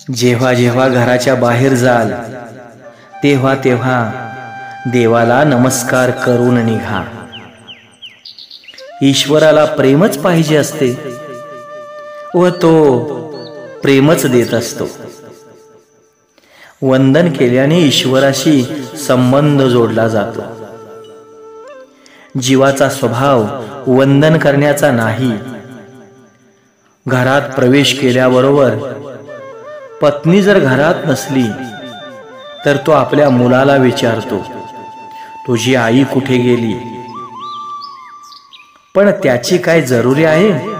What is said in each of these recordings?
जेव्हा जेव्हा घराच्या बाहेर जाल तेव्हा तेव्हा देवाला नमस्कार करून निघा. ईश्वराला प्रेमच पाहिजे असते व तो प्रेमच देत असतो. वंदन केल्याने ईश्वराशी संबंध जोडला जातो. जीवाचा स्वभाव वंदन करण्याचा नाही. घरात प्रवेश केल्याबरोबर पत्नी जर घरात नसली तर तो आपल्या मुलाला विचारतो, तुझी आई कुठे गेली? पण त्याची काय जरुरी आहे?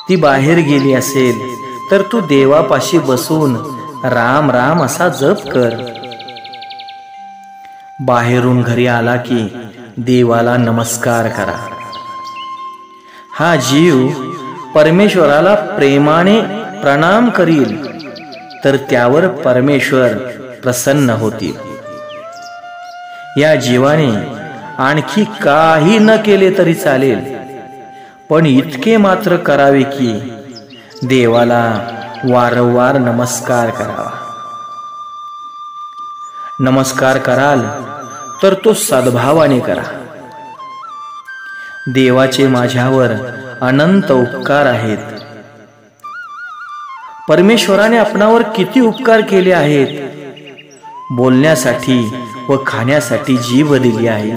ती बाहेर गेली असेल तर तू देवापाशी बसून राम राम असा जप कर. बाहेरून घरी आला की देवाला नमस्कार करा. हा जीव परमेश्वराला प्रेमाने प्रणाम करील तर त्यावर परमेश्वर प्रसन्न होतील. या जीवाने आणखी काही न केले तरी चालेल, पण इतके मात्र करावे की देवाला वारंवार नमस्कार करावा. नमस्कार कराल तर तो सद्भावाने करा. देवाचे माझ्यावर अनंत उपकार आहेत. परमेश्वराने आपणावर किती उपकार केले आहेत. बोलण्यासाठी व खाण्यासाठी जीभ दिली आहे,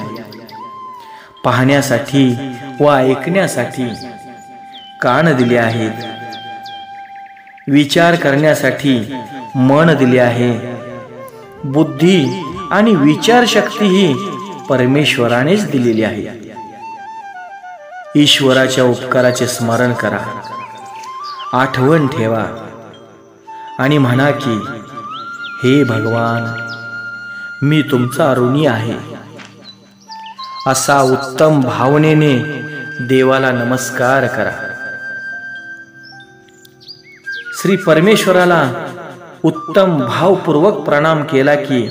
पाहण्यासाठी व ऐकण्यासाठी कान दिले आहेत, विचार करण्यासाठी मन दिले आहे. बुद्धी आणि विचार शक्ती ही परमेश्वरानेच दिलेली आहे. ईश्वराच्या उपकाराचे स्मरण करा, आठवण ठेवा आणि म्हणा की हे भगवान, मी तुमचा ऋणी आहे. असा उत्तम भावनेने देवाला नमस्कार करा. श्री परमेश्वराला उत्तम भावपूर्वक प्रणाम केला की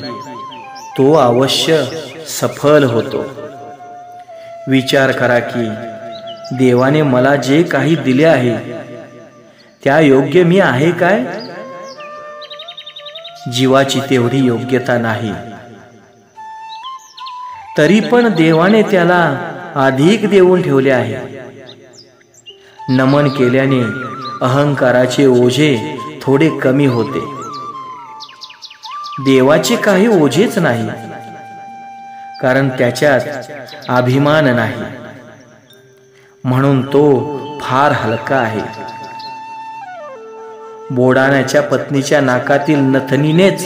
तो अवश्य सफल होतो. विचार करा की देवाने मला जे काही दिले आहे त्या योग्य मी आहे काय? जीवाची तेवढी योग्यता नाही, तरी पण देवाने त्याला अधिक देऊन ठेवले आहे. नमन केल्याने अहंकाराचे ओझे थोडे कमी होते. देवाचे काही ओझेच नाही, कारण त्याच्यात अभिमान नाही, म्हणून तो फार हलका आहे. बोडाण्याच्या पत्नीच्या नाकातील नथनीनेच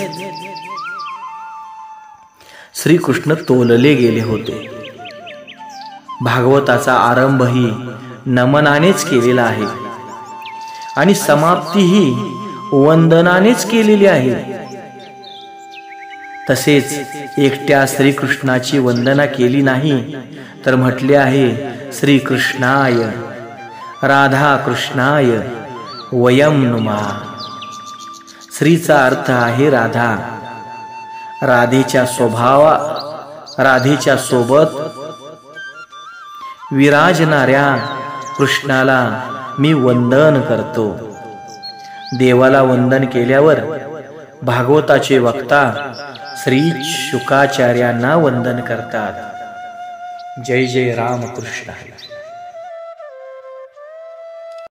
श्रीकृष्ण तोलले गेले होते. भागवताचा आरंभही नमनानेच केलेला आहे आणि समाप्तीही वंदनानेच केलेली आहे. तसेच एकट्या श्रीकृष्णाची वंदना केली नाही तर म्हटले आहे, श्रीकृष्णाय राधा कृष्णाय वयम नुमः. श्रीचा अर्थ आहे राधा. राधेच्या सोबत विराजणाऱ्या कृष्णाला मी वंदन करतो. देवाला वंदन केल्यावर भागवताचे वक्ता श्री शुकाचार्यांना वंदन करतात. जय जय रामकृष्ण.